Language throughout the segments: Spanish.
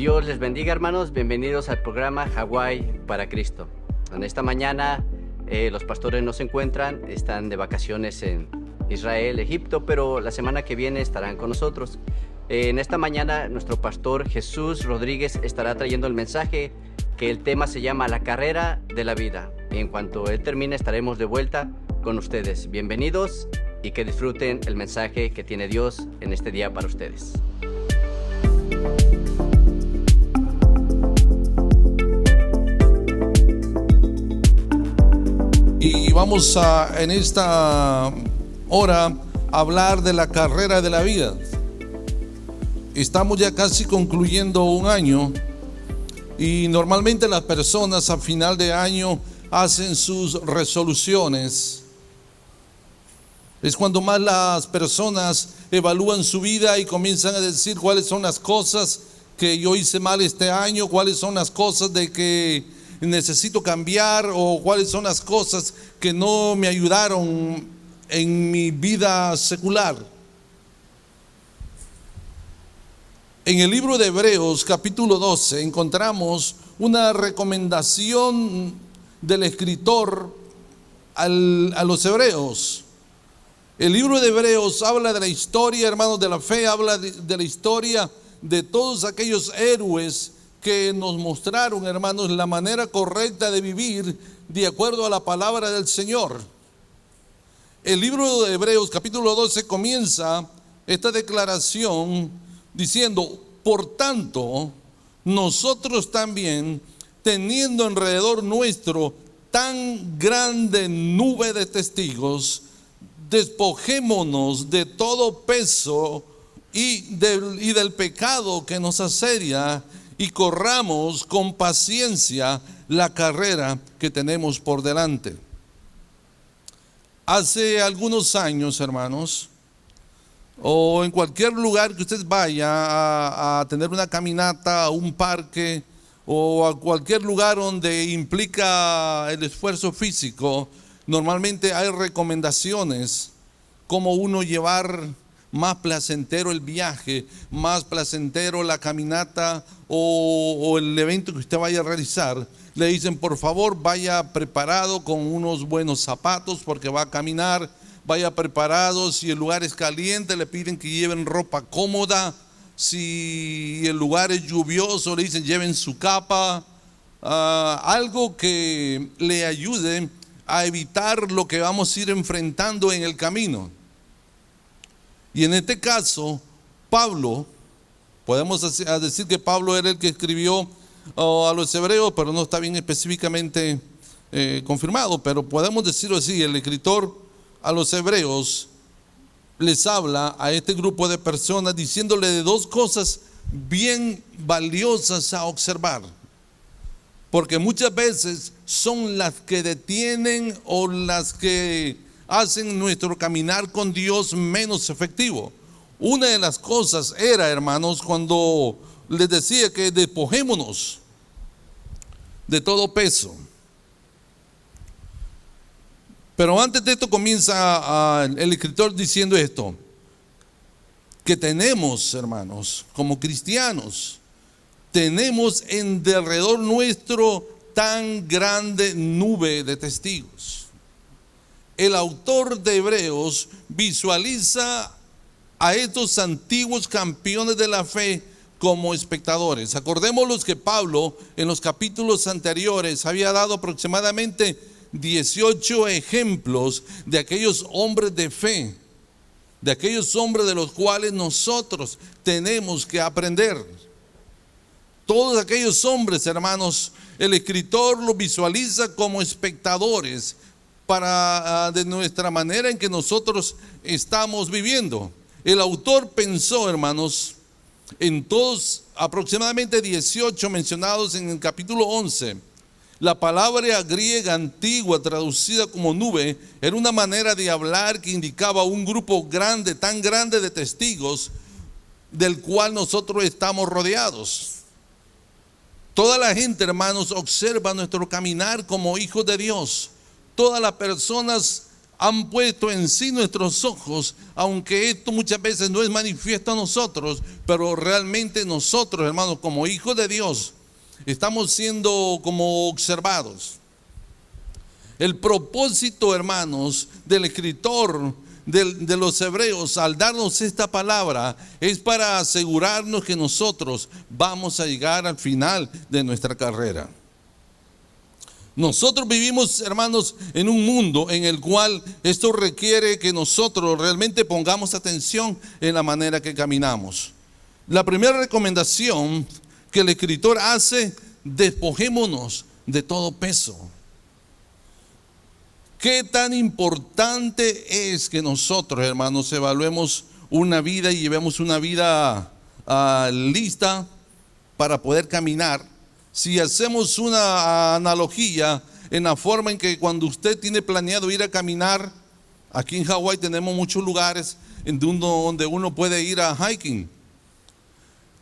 Dios les bendiga, hermanos. Bienvenidos al programa Hawái para Cristo. En esta mañana los pastores no se encuentran, están de vacaciones en Israel, Egipto, pero la semana que viene estarán con nosotros. En esta mañana nuestro pastor Jesús Rodríguez estará trayendo el mensaje que el tema se llama La carrera de la vida. Y en cuanto él termine estaremos de vuelta con ustedes. Bienvenidos y que disfruten el mensaje que tiene Dios en este día para ustedes. Y vamos a en esta hora hablar de la carrera de la vida. Estamos ya casi concluyendo un año y normalmente las personas a final de año hacen sus resoluciones. Es cuando más las personas evalúan su vida y comienzan a decir cuáles son las cosas que yo hice mal este año, cuáles son las cosas de que necesito cambiar o cuáles son las cosas que no me ayudaron en mi vida secular. En el libro de Hebreos capítulo 12 encontramos una recomendación del escritor a los hebreos. El libro de Hebreos habla de la historia, hermanos, de la fe, habla de la historia de todos aquellos héroes que nos mostraron, hermanos, la manera correcta de vivir de acuerdo a la palabra del Señor. El libro de Hebreos capítulo 12 comienza esta declaración diciendo: por tanto, nosotros también, teniendo alrededor nuestro tan grande nube de testigos, despojémonos de todo peso y del pecado que nos asedia, y corramos con paciencia la carrera que tenemos por delante. Hace algunos años, hermanos, o en cualquier lugar que usted vaya a tener una caminata, a un parque o a cualquier lugar donde implica el esfuerzo físico, normalmente hay recomendaciones como uno llevar más placentero el viaje, más placentero la caminata o el evento que usted vaya a realizar. Le dicen: por favor, vaya preparado con unos buenos zapatos porque va a caminar. Vaya preparado, si el lugar es caliente le piden que lleven ropa cómoda, si el lugar es lluvioso le dicen lleven su capa, algo que le ayude a evitar lo que vamos a ir enfrentando en el camino. Y en este caso, Pablo, podemos decir que Pablo era el que escribió a los hebreos, pero no está bien específicamente confirmado, pero podemos decirlo así: el escritor a los hebreos les habla a este grupo de personas diciéndole de dos cosas bien valiosas a observar, porque muchas veces son las que detienen o las que hacen nuestro caminar con Dios menos efectivo. Una de las cosas era, hermanos, cuando les decía que despojémonos de todo peso. Pero antes de esto comienza el escritor diciendo esto: que tenemos, hermanos, como cristianos, tenemos en derredor nuestro tan grande nube de testigos. El autor de Hebreos visualiza a estos antiguos campeones de la fe como espectadores. Acordémonos que Pablo en los capítulos anteriores había dado aproximadamente 18 ejemplos de aquellos hombres de fe, de aquellos hombres de los cuales nosotros tenemos que aprender. Todos aquellos hombres, hermanos, el escritor los visualiza como espectadores de nuestra manera en que nosotros estamos viviendo. El autor pensó, hermanos, en todos aproximadamente 18 mencionados en el capítulo 11. La palabra griega antigua traducida como nube era una manera de hablar que indicaba un grupo grande, tan grande de testigos del cual nosotros estamos rodeados. Toda la gente, hermanos, observa nuestro caminar como hijos de Dios. Todas las personas han puesto en sí nuestros ojos, aunque esto muchas veces no es manifiesto a nosotros, pero realmente nosotros, hermanos, como hijos de Dios, estamos siendo como observados. El propósito, hermanos, del escritor de los Hebreos al darnos esta palabra es para asegurarnos que nosotros vamos a llegar al final de nuestra carrera. Nosotros vivimos, hermanos, en un mundo en el cual esto requiere que nosotros realmente pongamos atención en la manera que caminamos. La primera recomendación que el escritor hace: despojémonos de todo peso. ¿Qué tan importante es que nosotros, hermanos, evaluemos una vida y llevemos una vida lista para poder caminar? Si hacemos una analogía en la forma en que cuando usted tiene planeado ir a caminar, aquí en Hawái tenemos muchos lugares donde uno puede ir a hiking.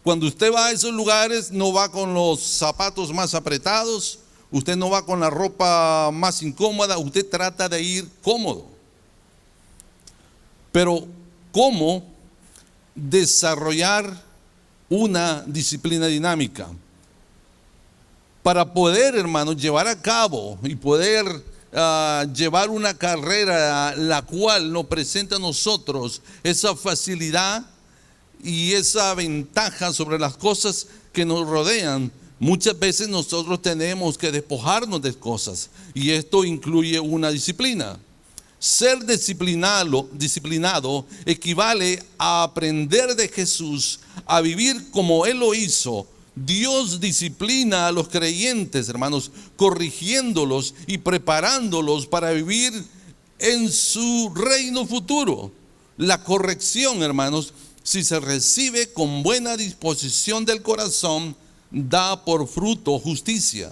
Cuando usted va a esos lugares, no va con los zapatos más apretados, usted no va con la ropa más incómoda, usted trata de ir cómodo. Pero ¿cómo desarrollar una disciplina dinámica? Para poder, hermanos, llevar a cabo y poder llevar una carrera la cual nos presenta a nosotros esa facilidad y esa ventaja sobre las cosas que nos rodean, muchas veces nosotros tenemos que despojarnos de cosas, y esto incluye una disciplina. Ser disciplinado equivale a aprender de Jesús, a vivir como Él lo hizo. Dios disciplina a los creyentes, hermanos, corrigiéndolos y preparándolos para vivir en su reino futuro. La corrección, hermanos, si se recibe con buena disposición del corazón, da por fruto justicia.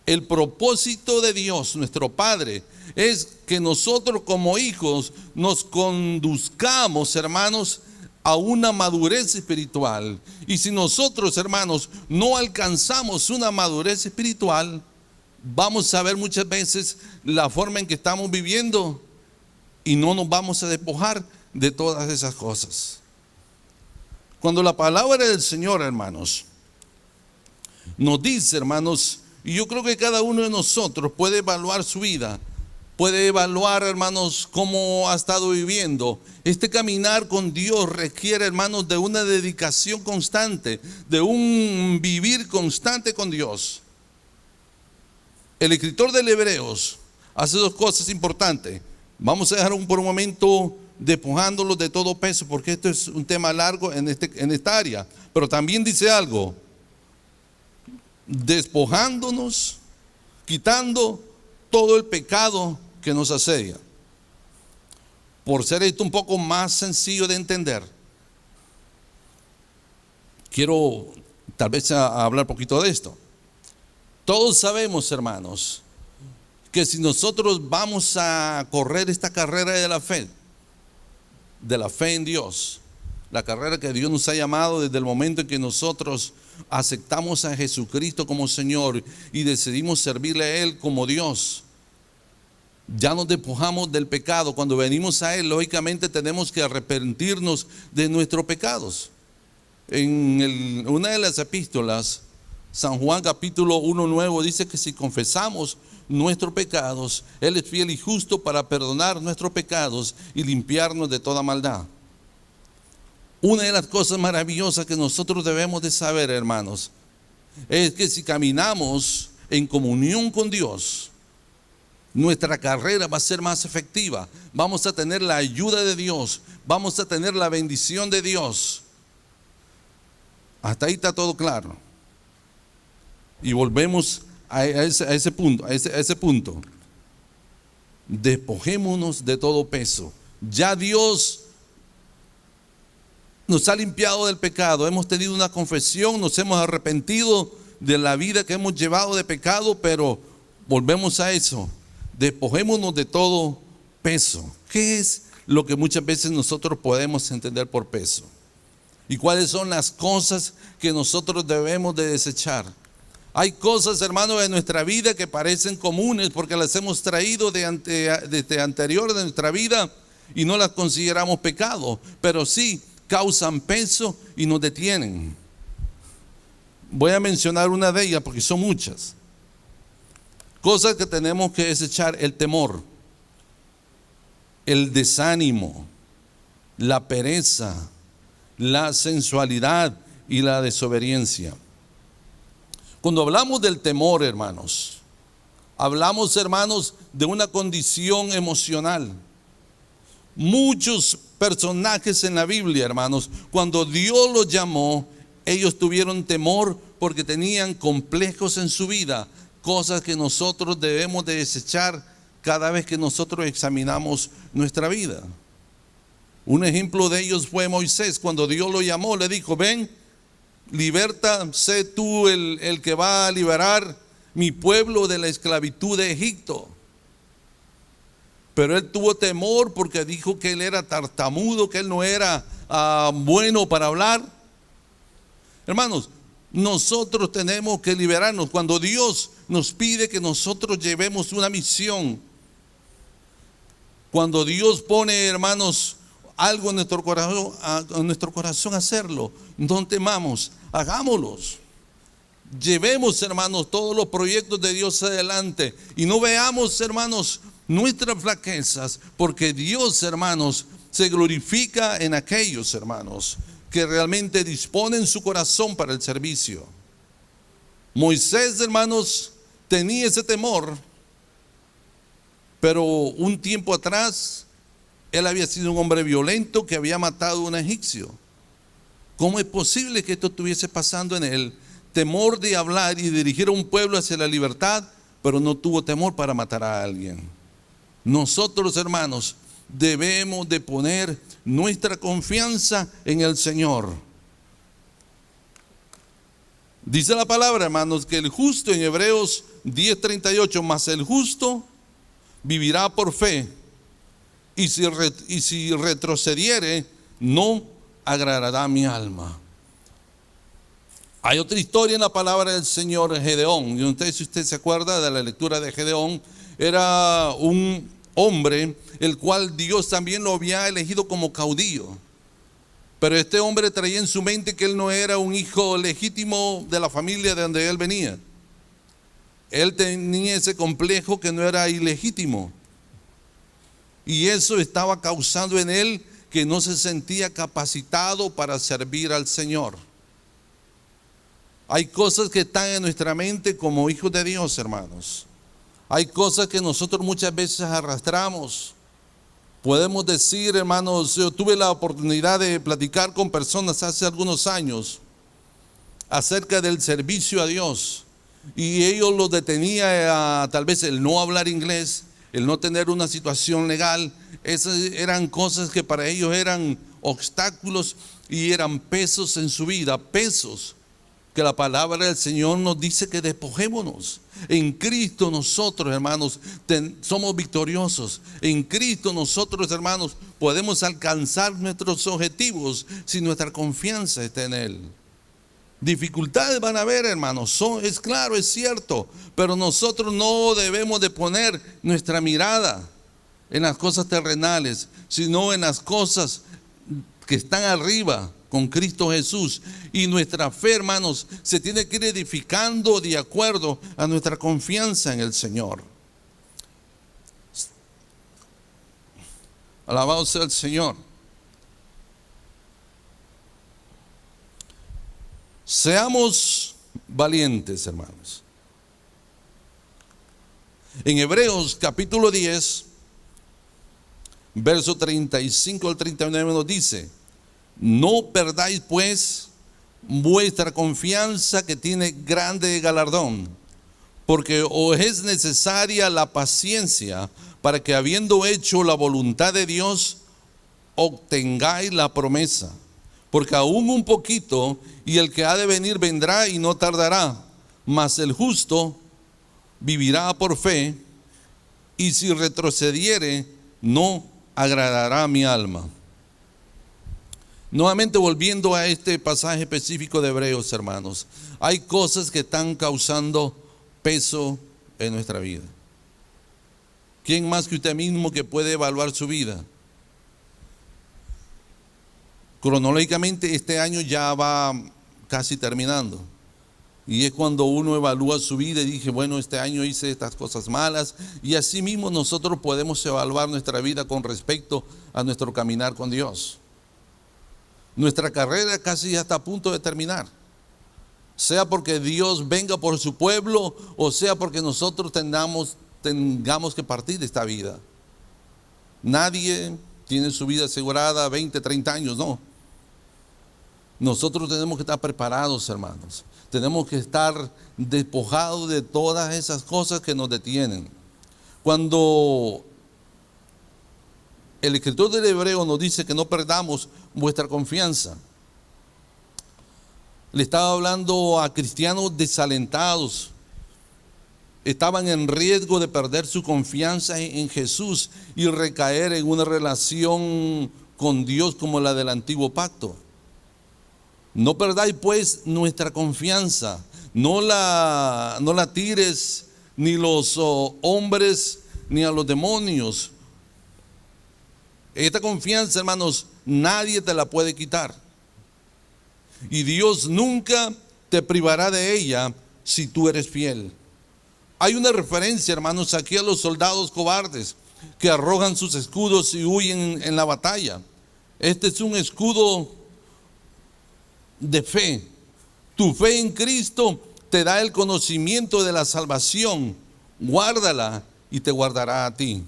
El propósito de Dios, nuestro Padre, es que nosotros como hijos nos conduzcamos, hermanos, a una madurez espiritual. Y si nosotros, hermanos, no alcanzamos una madurez espiritual, vamos a ver muchas veces la forma en que estamos viviendo y no nos vamos a despojar de todas esas cosas. Cuando la palabra del Señor, hermanos, nos dice, hermanos, y yo creo que cada uno de nosotros puede evaluar su vida, puede evaluar, hermanos, cómo ha estado viviendo. Este caminar con Dios requiere, hermanos, de una dedicación constante, de un vivir constante con Dios. El escritor del Hebreos hace dos cosas importantes. Vamos a dejar por un momento despojándolos de todo peso, porque esto es un tema largo en esta área. Pero también dice algo: despojándonos, quitando todo el pecado que nos asedia. Por ser esto un poco más sencillo de entender, quiero tal vez hablar un poquito de esto. Todos sabemos, hermanos, que si nosotros vamos a correr esta carrera de la fe en Dios, la carrera que Dios nos ha llamado desde el momento en que nosotros aceptamos a Jesucristo como Señor y decidimos servirle a Él como Dios, ya nos despojamos del pecado. Cuando venimos a Él, lógicamente tenemos que arrepentirnos de nuestros pecados. En una de las epístolas, San Juan capítulo 1:9 dice que si confesamos nuestros pecados, Él es fiel y justo para perdonar nuestros pecados y limpiarnos de toda maldad. Una de las cosas maravillosas que nosotros debemos de saber, hermanos, es que si caminamos en comunión con Dios, nuestra carrera va a ser más efectiva. Vamos a tener la ayuda de Dios, vamos a tener la bendición de Dios. Hasta ahí está todo claro. Y volvemos a ese punto. Despojémonos de todo peso. Ya Dios nos ha limpiado del pecado, hemos tenido una confesión, nos hemos arrepentido de la vida que hemos llevado de pecado, pero volvemos a eso. Despojémonos de todo peso. ¿Qué es lo que muchas veces nosotros podemos entender por peso? ¿Y cuáles son las cosas que nosotros debemos de desechar? Hay cosas, hermanos, en nuestra vida que parecen comunes porque las hemos traído desde anterior de nuestra vida y no las consideramos pecado, pero sí causan peso y nos detienen. Voy a mencionar una de ellas porque son muchas. Cosas que tenemos que desechar: el temor, el desánimo, la pereza, la sensualidad y la desobediencia. Cuando hablamos del temor, hermanos, hablamos, hermanos, de una condición emocional. Muchos personajes en la Biblia, hermanos, cuando Dios los llamó, ellos tuvieron temor porque tenían complejos en su vida, cosas que nosotros debemos de desechar cada vez que nosotros examinamos nuestra vida. Un ejemplo de ellos fue Moisés. Cuando Dios lo llamó, le dijo: ven, liberta, sé tú el que va a liberar mi pueblo de la esclavitud de Egipto. Pero él tuvo temor porque dijo que él era tartamudo, que él no era bueno para hablar. Hermanos, nosotros tenemos que liberarnos. Cuando Dios nos pide que nosotros llevemos una misión, cuando Dios pone, hermanos, algo en nuestro corazón hacerlo, no temamos, hagámoslos. Llevemos, hermanos, todos los proyectos de Dios adelante y no veamos, hermanos, nuestras flaquezas, porque Dios, hermanos, se glorifica en aquellos, hermanos, que realmente disponen su corazón para el servicio. Moisés, hermanos, tenía ese temor, pero un tiempo atrás él había sido un hombre violento que había matado a un egipcio. ¿Cómo es posible que esto estuviese pasando en él? Temor de hablar y dirigir a un pueblo hacia la libertad, pero no tuvo temor para matar a alguien. Nosotros, hermanos, debemos de poner nuestra confianza en el Señor. Dice la palabra, hermanos, que el justo, en Hebreos 10:38, mas el justo vivirá por fe, y si retrocediere, no agradará mi alma. Hay otra historia en la palabra del Señor, Gedeón. Yo no sé si usted se acuerda de la lectura de Gedeón. Era un hombre el cual Dios también lo había elegido como caudillo. Pero este hombre traía en su mente que él no era un hijo legítimo de la familia de donde él venía. Él tenía ese complejo que no era ilegítimo. Y eso estaba causando en él que no se sentía capacitado para servir al Señor. Hay cosas que están en nuestra mente como hijos de Dios, hermanos. Hay cosas que nosotros muchas veces arrastramos. Podemos decir, hermanos, yo tuve la oportunidad de platicar con personas hace algunos años acerca del servicio a Dios. Y ellos los detenía tal vez el no hablar inglés, el no tener una situación legal. Esas eran cosas que para ellos eran obstáculos y eran pesos en su vida, pesos que la palabra del Señor nos dice que despojémonos. En Cristo nosotros, hermanos, somos victoriosos. En Cristo nosotros, hermanos, podemos alcanzar nuestros objetivos si nuestra confianza está en Él. Dificultades van a haber, hermanos, es claro, es cierto, pero nosotros no debemos de poner nuestra mirada en las cosas terrenales, sino en las cosas que están arriba con Cristo Jesús. Y nuestra fe, hermanos, se tiene que ir edificando de acuerdo a nuestra confianza en el Señor. Alabado sea el Señor. Seamos valientes, hermanos. En Hebreos capítulo 10, verso 35 al 39 nos dice: no perdáis pues vuestra confianza, que tiene grande galardón, porque os es necesaria la paciencia, para que, habiendo hecho la voluntad de Dios, obtengáis la promesa. Porque aún un poquito, y el que ha de venir vendrá y no tardará, mas el justo vivirá por fe, y si retrocediere, no agradará mi alma. Nuevamente volviendo a este pasaje específico de Hebreos, hermanos, hay cosas que están causando peso en nuestra vida. ¿Quién más que usted mismo que puede evaluar su vida? Cronológicamente este año ya va casi terminando. Y es cuando uno evalúa su vida y dice, bueno, este año hice estas cosas malas. Y así mismo nosotros podemos evaluar nuestra vida con respecto a nuestro caminar con Dios. Nuestra carrera casi ya está a punto de terminar. Sea porque Dios venga por su pueblo o sea porque nosotros tengamos que partir de esta vida. Nadie tiene su vida asegurada 20, 30 años, no. Nosotros tenemos que estar preparados, hermanos. Tenemos que estar despojados de todas esas cosas que nos detienen. Cuando el escritor del Hebreo nos dice que no perdamos vuestra confianza, le estaba hablando a cristianos desalentados. Estaban en riesgo de perder su confianza en Jesús y recaer en una relación con Dios como la del antiguo pacto. No perdáis pues nuestra confianza, no la tires ni los hombres ni a los demonios. Esta confianza, hermanos, nadie te la puede quitar. Y Dios nunca te privará de ella si tú eres fiel. Hay una referencia, hermanos, aquí a los soldados cobardes que arrojan sus escudos y huyen en la batalla. Este es un escudo de fe. Tu fe en Cristo te da el conocimiento de la salvación. Guárdala y te guardará a ti.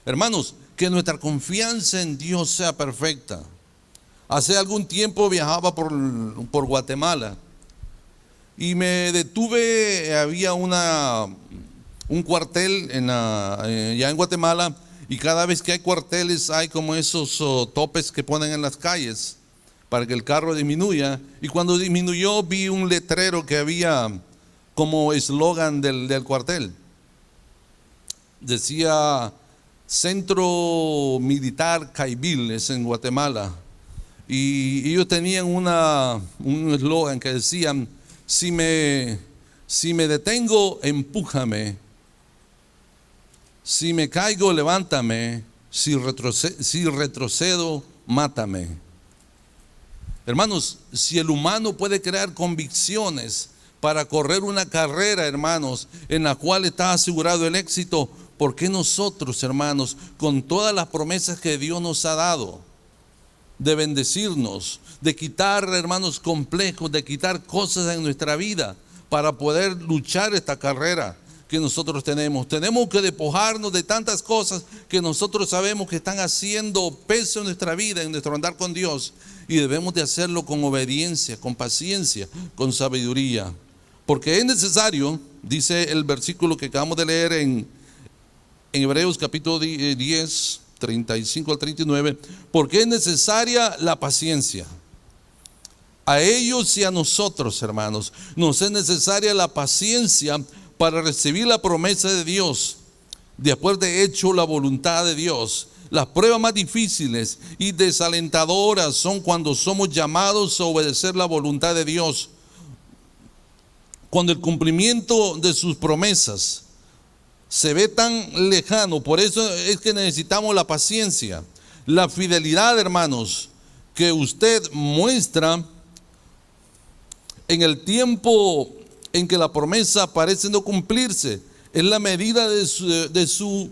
Hermanos, que nuestra confianza en Dios sea perfecta. Hace algún tiempo viajaba por Guatemala y me detuve. Había un cuartel ya en Guatemala, y cada vez que hay cuarteles hay como esos topes que ponen en las calles para que el carro disminuya. Y cuando disminuyó vi un letrero que había como eslogan del cuartel. Decía Centro Militar Caibil, es en Guatemala. Y ellos tenían un eslogan que decían: si me detengo, empújame; si me caigo, levántame; si retrocedo, mátame. Hermanos, si el humano puede crear convicciones para correr una carrera, hermanos, en la cual está asegurado el éxito, ¿por qué nosotros, hermanos, con todas las promesas que Dios nos ha dado, de bendecirnos, de quitar, hermanos, complejos, de quitar cosas en nuestra vida para poder luchar esta carrera que nosotros tenemos? Tenemos que despojarnos de tantas cosas que nosotros sabemos que están haciendo peso en nuestra vida, en nuestro andar con Dios, y debemos de hacerlo con obediencia, con paciencia, con sabiduría, porque es necesario, dice el versículo que acabamos de leer en Hebreos capítulo 10, 35 al 39, porque es necesaria la paciencia. A ellos y a nosotros, hermanos, nos es necesaria la paciencia para recibir la promesa de Dios, después de hecho la voluntad de Dios. Las pruebas más difíciles y desalentadoras son cuando somos llamados a obedecer la voluntad de Dios, cuando el cumplimiento de sus promesas se ve tan lejano. Por eso es que necesitamos la paciencia, la fidelidad, hermanos, que usted muestra en el tiempo en que la promesa parece no cumplirse. Es la medida de su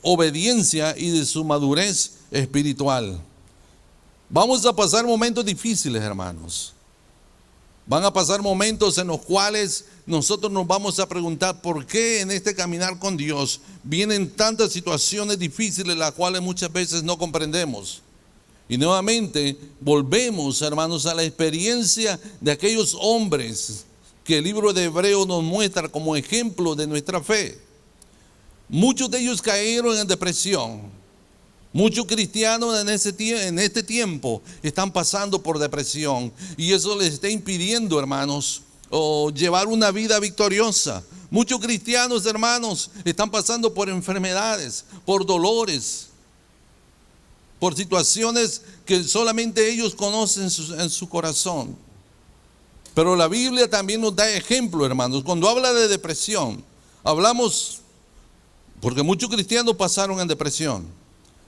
obediencia y de su madurez espiritual. Vamos a pasar momentos difíciles, hermanos. Van a pasar momentos en los cuales nosotros nos vamos a preguntar por qué en este caminar con Dios vienen tantas situaciones difíciles, las cuales muchas veces no comprendemos. Y nuevamente volvemos, hermanos, a la experiencia de aquellos hombres que el libro de Hebreos nos muestra como ejemplo de nuestra fe. Muchos de ellos cayeron en depresión. Muchos cristianos en este tiempo están pasando por depresión, y eso les está impidiendo, hermanos, llevar una vida victoriosa. Muchos cristianos, hermanos, están pasando por enfermedades, por dolores. por situaciones que solamente ellos conocen en su corazón. Pero la Biblia también nos da ejemplo, hermanos. Cuando habla de depresión, hablamos, porque muchos cristianos pasaron en depresión.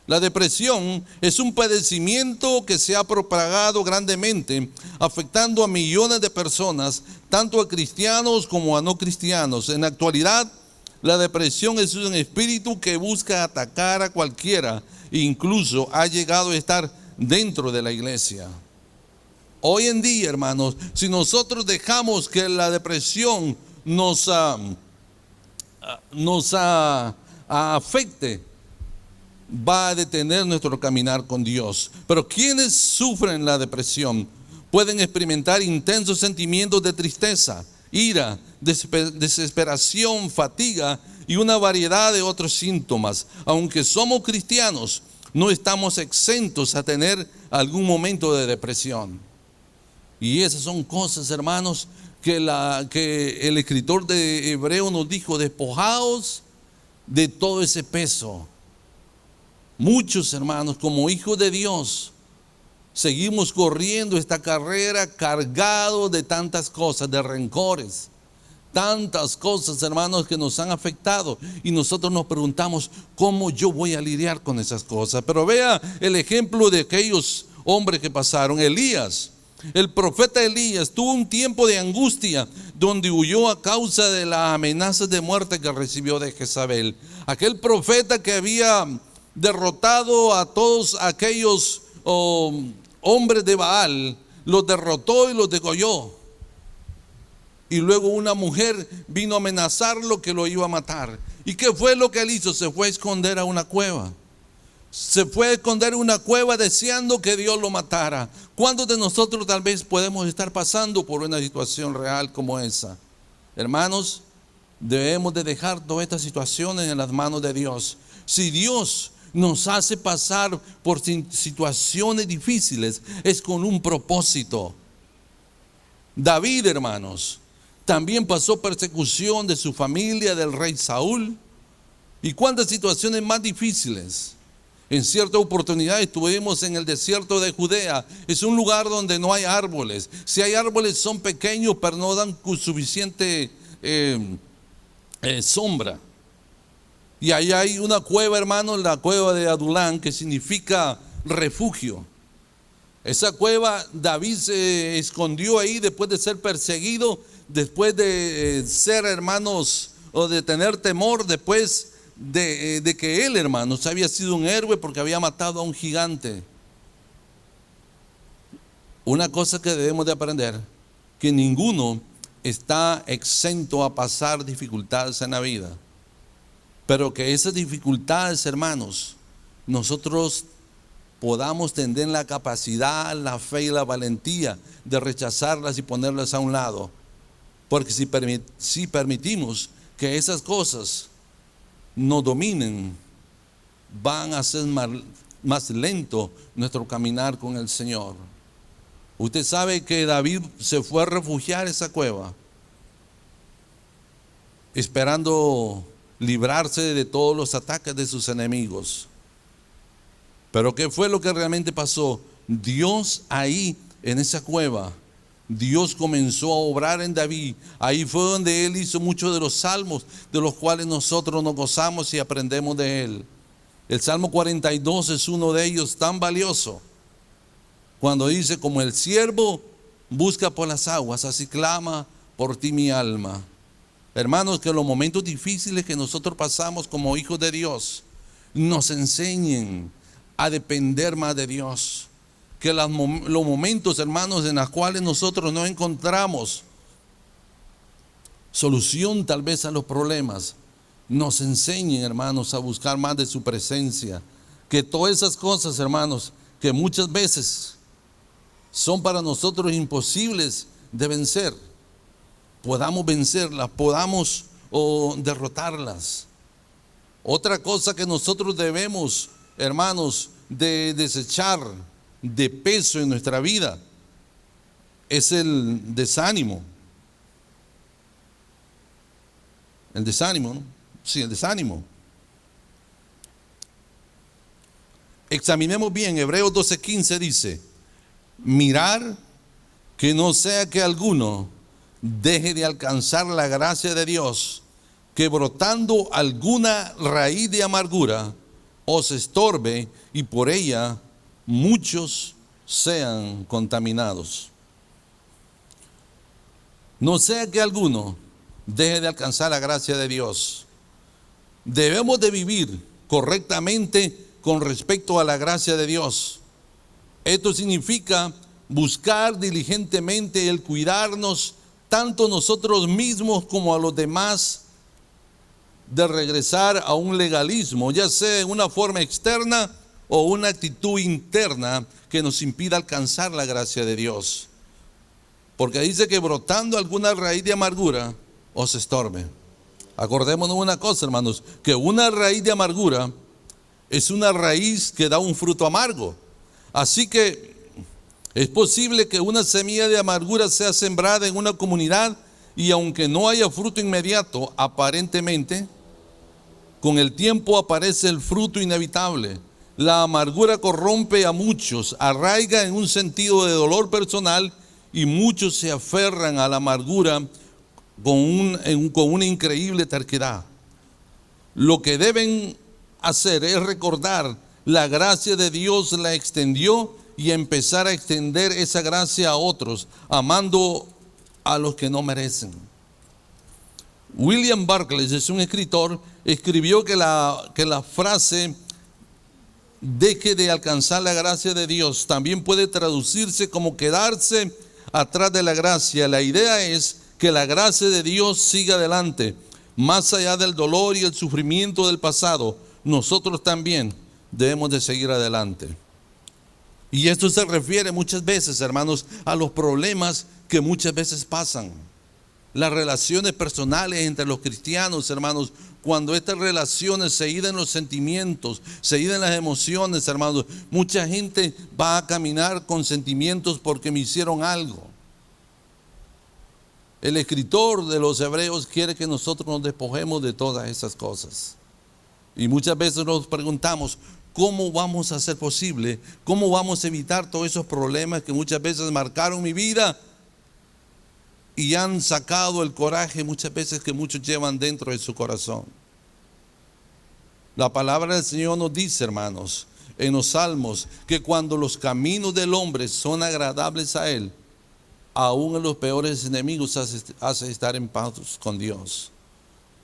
La depresión es un padecimiento que se ha propagado grandemente, afectando a millones de personas, tanto a cristianos como a no cristianos. En la actualidad, la depresión es un espíritu que busca atacar a cualquiera, e incluso ha llegado a estar dentro de la iglesia. Hoy en día, hermanos, si nosotros dejamos que la depresión nos afecte, va a detener nuestro caminar con Dios. Pero quienes sufren la depresión pueden experimentar intensos sentimientos de tristeza, ira, desesperación, fatiga y una variedad de otros síntomas. Aunque somos cristianos, no estamos exentos a tener algún momento de depresión. Y esas son cosas, hermanos, que el escritor de Hebreo nos dijo: despojaos de todo ese peso. Muchos, hermanos, como hijos de Dios, seguimos corriendo esta carrera cargados de tantas cosas, de rencores, tantas cosas, hermanos, que nos han afectado, y nosotros nos preguntamos: ¿cómo yo voy a lidiar con esas cosas? Pero vea el ejemplo de aquellos hombres que pasaron. Elías, el profeta Elías, tuvo un tiempo de angustia donde huyó a causa de las amenazas de muerte que recibió de Jezabel. Aquel profeta que había derrotado a todos aquellos hombres de Baal, los derrotó y los degolló. Y luego una mujer vino a amenazarlo que lo iba a matar. ¿Y qué fue lo que él hizo? Se fue a esconder a una cueva. Se fue a esconder en una cueva deseando que Dios lo matara. ¿Cuántos de nosotros tal vez podemos estar pasando por una situación real como esa? Hermanos, debemos de dejar todas estas situaciones en las manos de Dios. Si Dios nos hace pasar por situaciones difíciles, es con un propósito. David, hermanos, también pasó persecución de su familia, del rey Saúl. ¿Y cuántas situaciones más difíciles? En cierta oportunidad estuvimos en el desierto de Judea. Es un lugar donde no hay árboles. Si hay árboles son pequeños, pero no dan suficiente sombra. Y ahí hay una cueva, hermano, la cueva de Adulán, que significa refugio. Esa cueva, David se escondió ahí después de ser perseguido, después de ser, hermanos, o de tener temor, después de que él, hermanos, había sido un héroe porque había matado a un gigante. Una cosa que debemos de aprender, que ninguno está exento a pasar dificultades en la vida. Pero que esas dificultades, hermanos, nosotros podamos tener la capacidad, la fe y la valentía de rechazarlas y ponerlas a un lado. Porque si permitimos que esas cosas nos dominen, van a hacer más lento nuestro caminar con el Señor. Usted sabe que David se fue a refugiar en esa cueva, esperando librarse de todos los ataques de sus enemigos. Pero ¿qué fue lo que realmente pasó? Dios ahí en esa cueva, Dios comenzó a obrar en David. Ahí fue donde él hizo muchos de los salmos de los cuales nosotros nos gozamos y aprendemos de él. El Salmo 42 es uno de ellos tan valioso, cuando dice: como el siervo busca por las aguas, así clama por ti mi alma. Hermanos, que los momentos difíciles que nosotros pasamos como hijos de Dios nos enseñen a depender más de Dios. Que los momentos, hermanos, en los cuales nosotros no encontramos solución tal vez a los problemas, nos enseñen, hermanos, a buscar más de su presencia. Que todas esas cosas, hermanos, que muchas veces son para nosotros imposibles de vencer, podamos vencerlas, podamos derrotarlas. Otra cosa que nosotros debemos, hermanos, de desechar de peso en nuestra vida es el desánimo. El desánimo, ¿no? Sí, el desánimo. Examinemos bien, Hebreos 12:15 dice: mirar que no sea que alguno deje de alcanzar la gracia de Dios, que brotando alguna raíz de amargura os estorbe y por ella muchos sean contaminados. No sea que alguno deje de alcanzar la gracia de Dios. Debemos de vivir correctamente con respecto a la gracia de Dios. Esto significa buscar diligentemente el cuidarnos, tanto nosotros mismos como a los demás, de regresar a un legalismo, ya sea en una forma externa o una actitud interna que nos impida alcanzar la gracia de Dios. Porque dice que brotando alguna raíz de amargura os estorbe. Acordémonos una cosa, hermanos, que una raíz de amargura es una raíz que da un fruto amargo. Así que es posible que una semilla de amargura sea sembrada en una comunidad y aunque no haya fruto inmediato, aparentemente, con el tiempo aparece el fruto inevitable. La amargura corrompe a muchos, arraiga en un sentido de dolor personal y muchos se aferran a la amargura con una increíble terquedad. Lo que deben hacer es recordar la gracia de Dios la extendió y empezar a extender esa gracia a otros, amando a los que no merecen. William Barclay, es un escritor, escribió que la frase deje de alcanzar la gracia de Dios también puede traducirse como quedarse atrás de la gracia. La idea es que la gracia de Dios siga adelante, más allá del dolor y el sufrimiento del pasado. Nosotros también debemos de seguir adelante. Y esto se refiere muchas veces, hermanos, a los problemas que muchas veces pasan. Las relaciones personales entre los cristianos, hermanos, cuando estas relaciones se hieden los sentimientos, se hieden las emociones, hermanos, mucha gente va a caminar con sentimientos porque me hicieron algo. El escritor de los Hebreos quiere que nosotros nos despojemos de todas esas cosas. Y muchas veces nos preguntamos, ¿cómo vamos a hacer posible? ¿Cómo vamos a evitar todos esos problemas que muchas veces marcaron mi vida y han sacado el coraje muchas veces que muchos llevan dentro de su corazón? La palabra del Señor nos dice, hermanos, en los Salmos, que cuando los caminos del hombre son agradables a Él, aún en los peores enemigos hace estar en paz con Dios.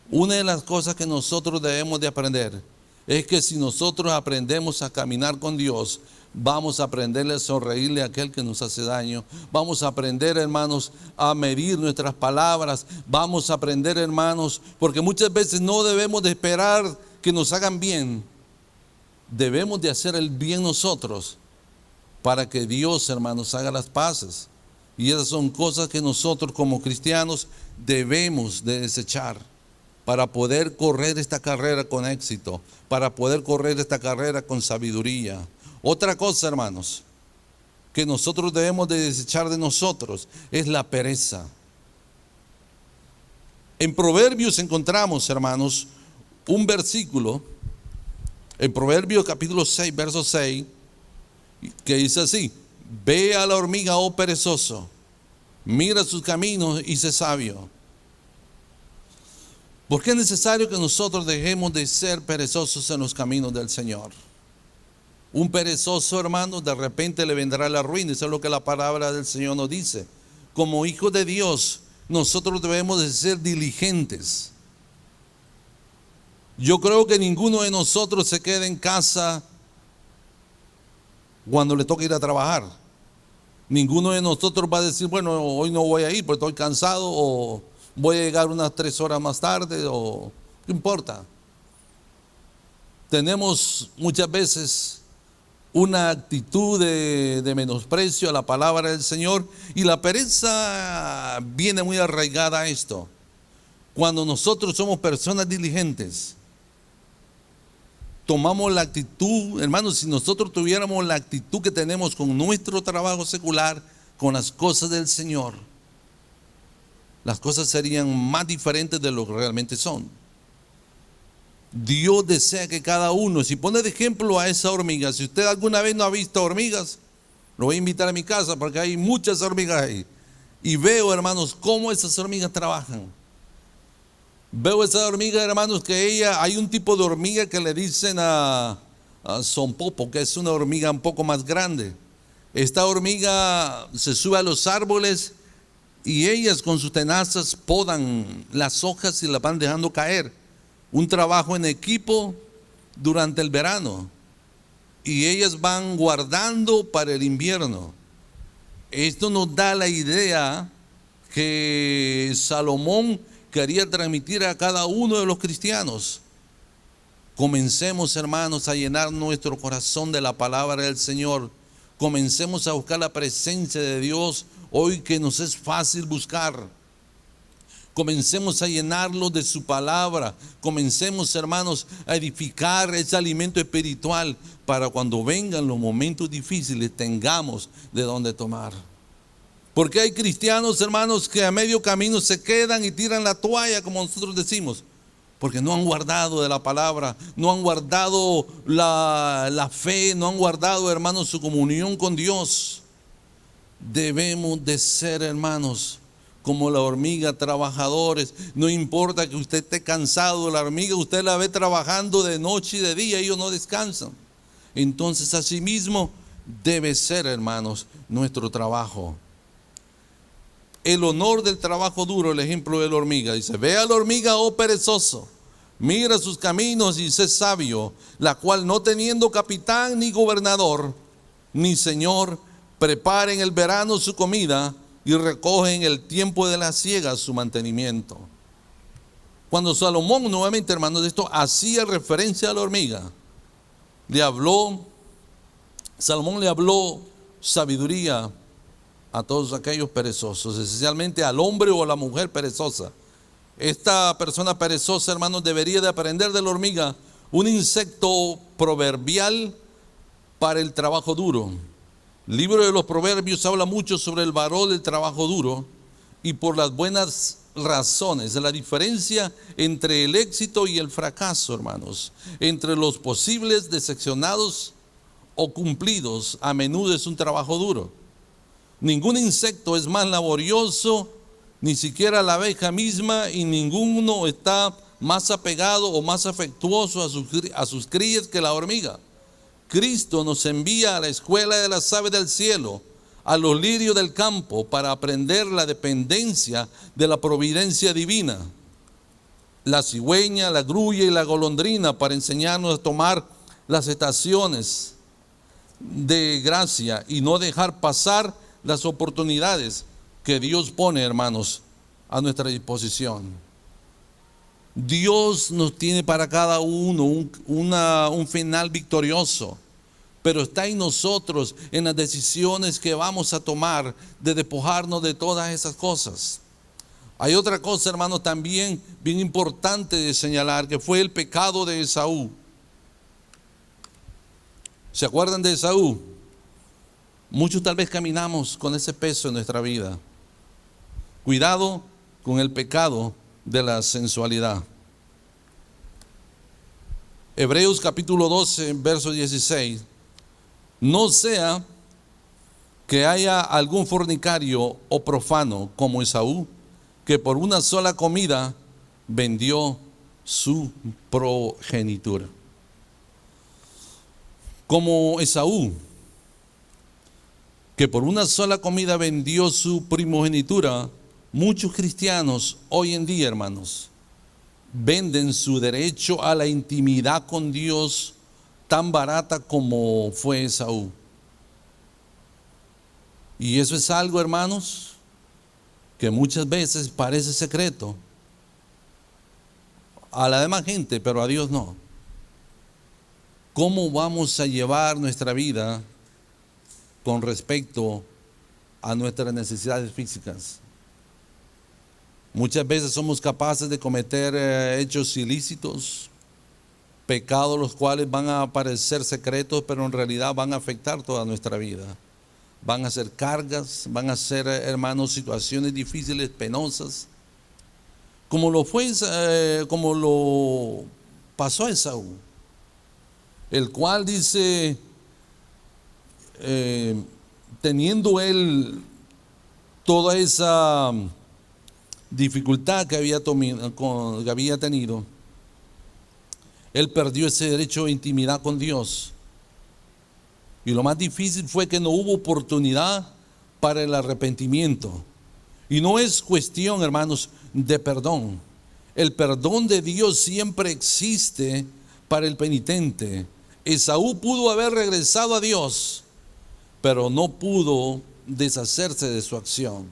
Una de las cosas que nosotros debemos de aprender es que si nosotros aprendemos a caminar con Dios, vamos a aprenderle a sonreírle a aquel que nos hace daño. Vamos a aprender, hermanos, a medir nuestras palabras. Vamos a aprender, hermanos, porque muchas veces no debemos de esperar que nos hagan bien. Debemos de hacer el bien nosotros para que Dios, hermanos, haga las paces. Y esas son cosas que nosotros como cristianos debemos de desechar para poder correr esta carrera con éxito, para poder correr esta carrera con sabiduría. Otra cosa, hermanos, que nosotros debemos de desechar de nosotros es la pereza. En Proverbios encontramos, hermanos, un versículo, en Proverbios capítulo 6, verso 6, que dice así: ve a la hormiga, oh perezoso, mira sus caminos y sé sabio. ¿Por qué es necesario que nosotros dejemos de ser perezosos en los caminos del Señor? Un perezoso, hermano, de repente le vendrá la ruina. Eso es lo que la palabra del Señor nos dice. Como hijos de Dios, nosotros debemos de ser diligentes. Yo creo que ninguno de nosotros se queda en casa cuando le toca ir a trabajar. Ninguno de nosotros va a decir, bueno, hoy no voy a ir porque estoy cansado, o voy a llegar unas 3 horas más tarde, o no importa. Tenemos muchas veces una actitud de menosprecio a la palabra del Señor, y la pereza viene muy arraigada a esto. Cuando nosotros somos personas diligentes, tomamos la actitud, hermanos, si nosotros tuviéramos la actitud que tenemos con nuestro trabajo secular, con las cosas del Señor, las cosas serían más diferentes de lo que realmente son. Dios desea que cada uno, si pone de ejemplo a esa hormiga, si usted alguna vez no ha visto hormigas, lo voy a invitar a mi casa porque hay muchas hormigas ahí. Y veo, hermanos, cómo esas hormigas trabajan. Veo esas hormigas, hermanos, que hay un tipo de hormiga que le dicen a sonpopo, que es una hormiga un poco más grande. Esta hormiga se sube a los árboles y ellas con sus tenazas podan las hojas y las van dejando caer. Un trabajo en equipo durante el verano. Y ellas van guardando para el invierno. Esto nos da la idea que Salomón quería transmitir a cada uno de los cristianos. Comencemos, hermanos, a llenar nuestro corazón de la palabra del Señor. Comencemos a buscar la presencia de Dios hoy que nos es fácil buscar. Comencemos a llenarlo de su palabra. Comencemos, hermanos, a edificar ese alimento espiritual para cuando vengan los momentos difíciles tengamos de dónde tomar. Porque hay cristianos, hermanos, que a medio camino se quedan y tiran la toalla, como nosotros decimos, porque no han guardado de la palabra, no han guardado la fe, no han guardado, hermanos, su comunión con Dios. Debemos de ser, hermanos, como la hormiga, trabajadores. No importa que usted esté cansado, la hormiga usted la ve trabajando de noche y de día, ellos no descansan. Entonces, asimismo, debe ser, hermanos, nuestro trabajo. El honor del trabajo duro, el ejemplo de la hormiga. Dice: ve a la hormiga, oh perezoso, mira sus caminos y sé sabio, la cual no teniendo capitán ni gobernador, ni señor, prepara en el verano su comida y recoge en el tiempo de la siega su mantenimiento. Cuando Salomón, nuevamente, hermanos, de esto hacía referencia a la hormiga, Salomón le habló sabiduría a todos aquellos perezosos, esencialmente al hombre o a la mujer perezosa. Esta persona perezosa, hermanos, debería de aprender de la hormiga, un insecto proverbial para el trabajo duro. El libro de los Proverbios habla mucho sobre el valor del trabajo duro y por las buenas razones, de la diferencia entre el éxito y el fracaso, hermanos, entre los posibles decepcionados o cumplidos. A menudo es un trabajo duro. Ningún insecto es más laborioso, ni siquiera la abeja misma, y ninguno está más apegado o más afectuoso a sus crías que la hormiga. Cristo nos envía a la escuela de las aves del cielo, a los lirios del campo, para aprender la dependencia de la providencia divina. La cigüeña, la grulla y la golondrina, para enseñarnos a tomar las estaciones de gracia y no dejar pasar las oportunidades que Dios pone, hermanos, a nuestra disposición. Dios nos tiene para cada uno un final victorioso, pero está en nosotros, en las decisiones que vamos a tomar de despojarnos de todas esas cosas. Hay otra cosa, hermanos, también bien importante de señalar, que fue el pecado de Esaú. ¿Se acuerdan de Esaú? Muchos tal vez caminamos con ese peso en nuestra vida. Cuidado con el pecado de la sensualidad. Hebreos capítulo 12, verso 16. No sea que haya algún fornicario o profano como Esaú, que por una sola comida vendió su progenitura. Como Esaú, que por una sola comida vendió su primogenitura, muchos cristianos hoy en día, hermanos, venden su derecho a la intimidad con Dios tan barata como fue Esaú. Y eso es algo, hermanos, que muchas veces parece secreto a la demás gente, pero a Dios no. ¿Cómo vamos a llevar nuestra vida con respecto a nuestras necesidades físicas? Muchas veces somos capaces de cometer hechos ilícitos, pecados los cuales van a parecer secretos, pero en realidad van a afectar toda nuestra vida. Van a ser cargas, van a ser, hermanos, situaciones difíciles, penosas, como lo pasó a Esaú, el cual dice, teniendo él toda esa dificultad que había tenido, él perdió ese derecho de intimidad con Dios. Y lo más difícil fue que no hubo oportunidad para el arrepentimiento. Y no es cuestión, hermanos, de perdón. El perdón de Dios siempre existe para el penitente. Esaú pudo haber regresado a Dios, pero no pudo deshacerse de su acción.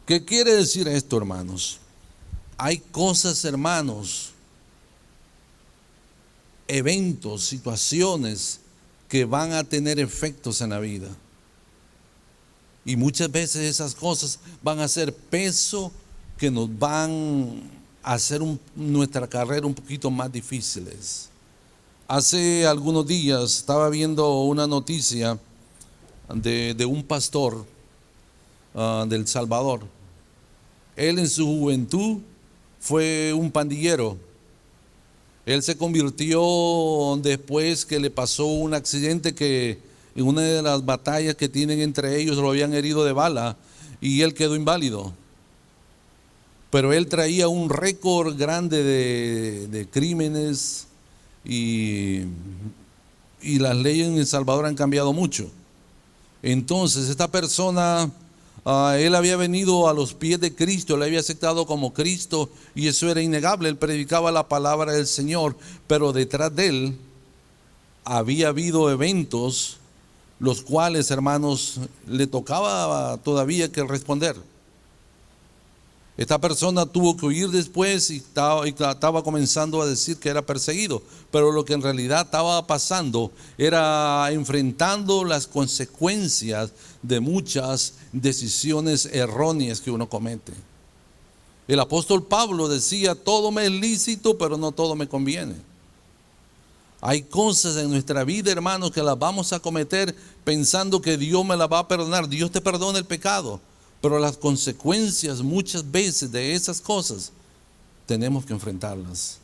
¿Qué quiere decir esto, hermanos? Hay cosas, hermanos, eventos, situaciones que van a tener efectos en la vida. Y muchas veces esas cosas van a ser peso que nos van a hacer nuestra carrera un poquito más difíciles. Hace algunos días estaba viendo una noticia de un pastor del Salvador. Él en su juventud fue un pandillero. Él se convirtió después que le pasó un accidente que en una de las batallas que tienen entre ellos lo habían herido de bala y él quedó inválido. Pero él traía un récord grande de crímenes y las leyes en El Salvador han cambiado mucho. Entonces esta persona, él había venido a los pies de Cristo, le había aceptado como Cristo y eso era innegable. Él predicaba la palabra del Señor, pero detrás de él había habido eventos los cuales, hermanos, le tocaba todavía que responder. Esta persona tuvo que huir después y estaba comenzando a decir que era perseguido, pero lo que en realidad estaba pasando era enfrentando las consecuencias de muchas decisiones erróneas que uno comete. El apóstol Pablo decía: todo me es lícito, pero no todo me conviene. Hay cosas en nuestra vida, hermanos, que las vamos a cometer pensando que Dios me las va a perdonar. Dios te perdona el pecado, pero las consecuencias muchas veces de esas cosas tenemos que enfrentarlas.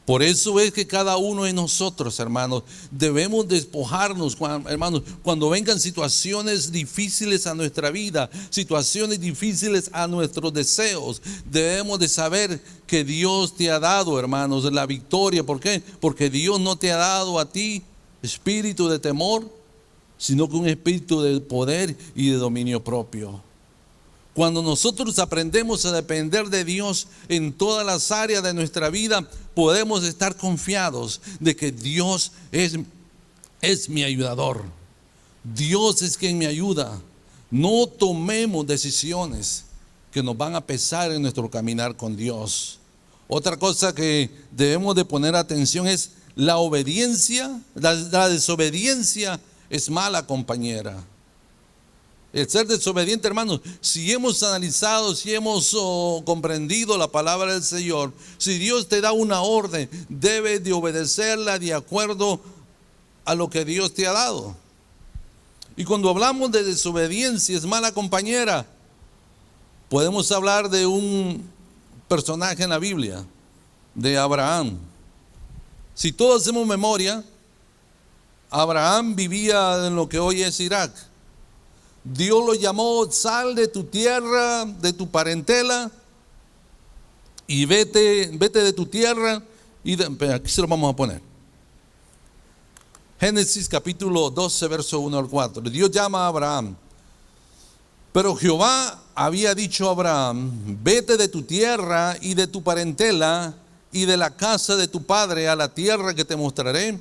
Por eso es que cada uno de nosotros, hermanos, debemos despojarnos, hermanos, cuando vengan situaciones difíciles a nuestra vida, situaciones difíciles a nuestros deseos. Debemos de saber que Dios te ha dado, hermanos, la victoria. ¿Por qué? Porque Dios no te ha dado a ti espíritu de temor, sino que un espíritu de poder y de dominio propio. Cuando nosotros aprendemos a depender de Dios en todas las áreas de nuestra vida, podemos estar confiados de que Dios es mi ayudador. Dios es quien me ayuda. No tomemos decisiones que nos van a pesar en nuestro caminar con Dios. Otra cosa que debemos de poner atención es la obediencia. La desobediencia es mala compañera. El ser desobediente, hermanos, si hemos analizado, si hemos comprendido la palabra del Señor, si Dios te da una orden, debes de obedecerla de acuerdo a lo que Dios te ha dado. Y cuando hablamos de desobediencia, es mala compañera, podemos hablar de un personaje en la Biblia, de Abraham. Si todos hacemos memoria, Abraham vivía en lo que hoy es Irak. Dios lo llamó: sal de tu tierra, de tu parentela y vete de tu tierra. Aquí se lo vamos a poner. Génesis capítulo 12, verso 1 al 4. Dios llama a Abraham. Pero Jehová había dicho a Abraham: vete de tu tierra y de tu parentela y de la casa de tu padre a la tierra que te mostraré.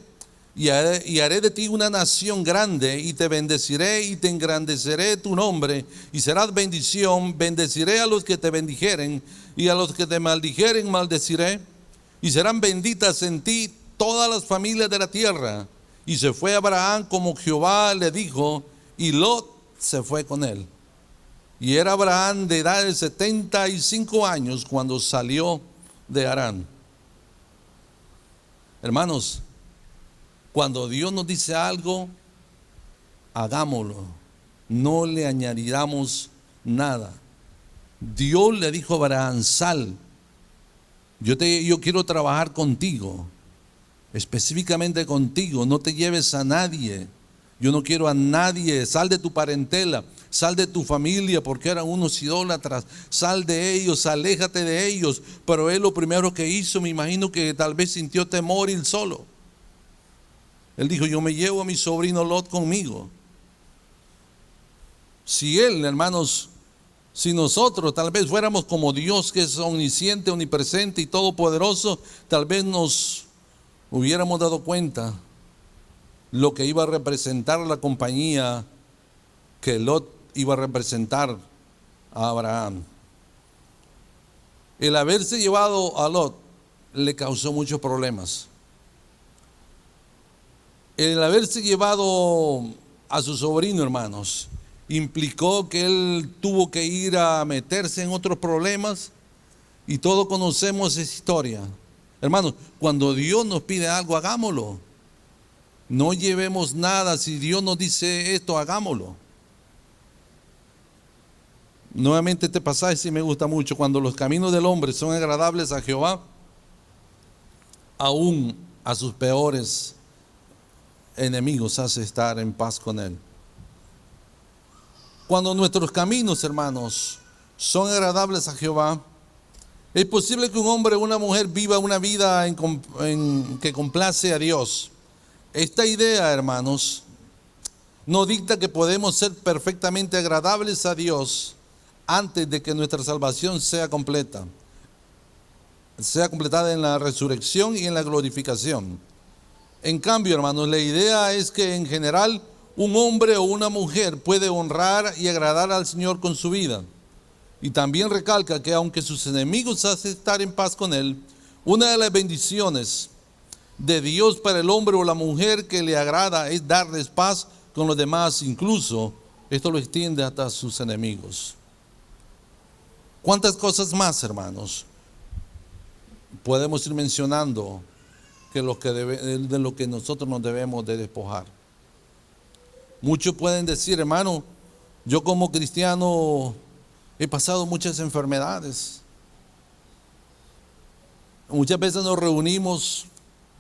Y haré de ti una nación grande, y te bendeciré y te engrandeceré tu nombre, y serás bendición. Bendeciré a los que te bendijeren, y a los que te maldijeren maldeciré, y serán benditas en ti todas las familias de la tierra. Y se fue Abraham como Jehová le dijo, y Lot se fue con él. Y era Abraham de edad de 75 años cuando salió de Harán. Hermanos, cuando Dios nos dice algo, hagámoslo. No le añadamos nada. Dios le dijo a Abraham: sal. Yo quiero trabajar contigo, específicamente contigo. No te lleves a nadie. Yo no quiero a nadie. Sal de tu parentela, sal de tu familia, porque eran unos idólatras. Sal de ellos, aléjate de ellos. Pero él lo primero que hizo, me imagino que tal vez sintió temor ir solo. Él dijo: yo me llevo a mi sobrino Lot conmigo. Si él, hermanos, si nosotros tal vez fuéramos como Dios, que es omnisciente, omnipresente y todopoderoso, tal vez nos hubiéramos dado cuenta lo que iba a representar la compañía que Lot iba a representar a Abraham. El haberse llevado a Lot le causó muchos problemas. El haberse llevado a su sobrino, hermanos, implicó que él tuvo que ir a meterse en otros problemas, y todos conocemos esa historia. Hermanos, cuando Dios nos pide algo, hagámoslo. No llevemos nada. Si Dios nos dice esto, hagámoslo. Nuevamente este pasaje sí me gusta mucho. Cuando los caminos del hombre son agradables a Jehová, aún a sus peores enemigos hace estar en paz con él. Cuando nuestros caminos, hermanos, son agradables a Jehová, es posible que un hombre o una mujer viva una vida que complace a Dios. Esta idea, hermanos, no dicta que podemos ser perfectamente agradables a Dios antes de que nuestra salvación sea completada en la resurrección y en la glorificación. En cambio, hermanos, la idea es que en general un hombre o una mujer puede honrar y agradar al Señor con su vida. Y también recalca que aunque sus enemigos hacen estar en paz con él, una de las bendiciones de Dios para el hombre o la mujer que le agrada es darles paz con los demás. Incluso esto lo extiende hasta sus enemigos. ¿Cuántas cosas más, hermanos, podemos ir mencionando de lo que nosotros nos debemos de despojar? Muchos pueden decir: hermano, yo como cristiano he pasado muchas enfermedades. Muchas veces nos reunimos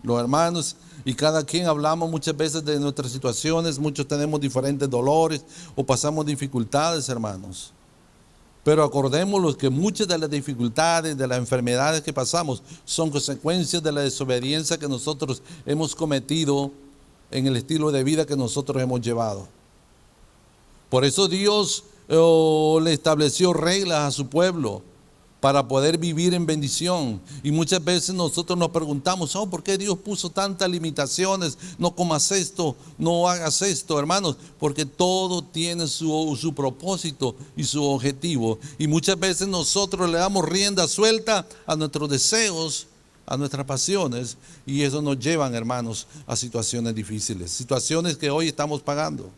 los hermanos y cada quien hablamos muchas veces de nuestras situaciones. Muchos tenemos diferentes dolores o pasamos dificultades, hermanos. Pero acordémonos que muchas de las dificultades, de las enfermedades que pasamos, son consecuencias de la desobediencia que nosotros hemos cometido en el estilo de vida que nosotros hemos llevado. Por eso Dios le estableció reglas a su pueblo para poder vivir en bendición. Y muchas veces nosotros nos preguntamos: ¿por qué Dios puso tantas limitaciones? No comas esto, no hagas esto, hermanos. Porque todo tiene su propósito y su objetivo. Y muchas veces nosotros le damos rienda suelta a nuestros deseos, a nuestras pasiones, y eso nos lleva, hermanos, a situaciones difíciles, situaciones que hoy estamos pagando.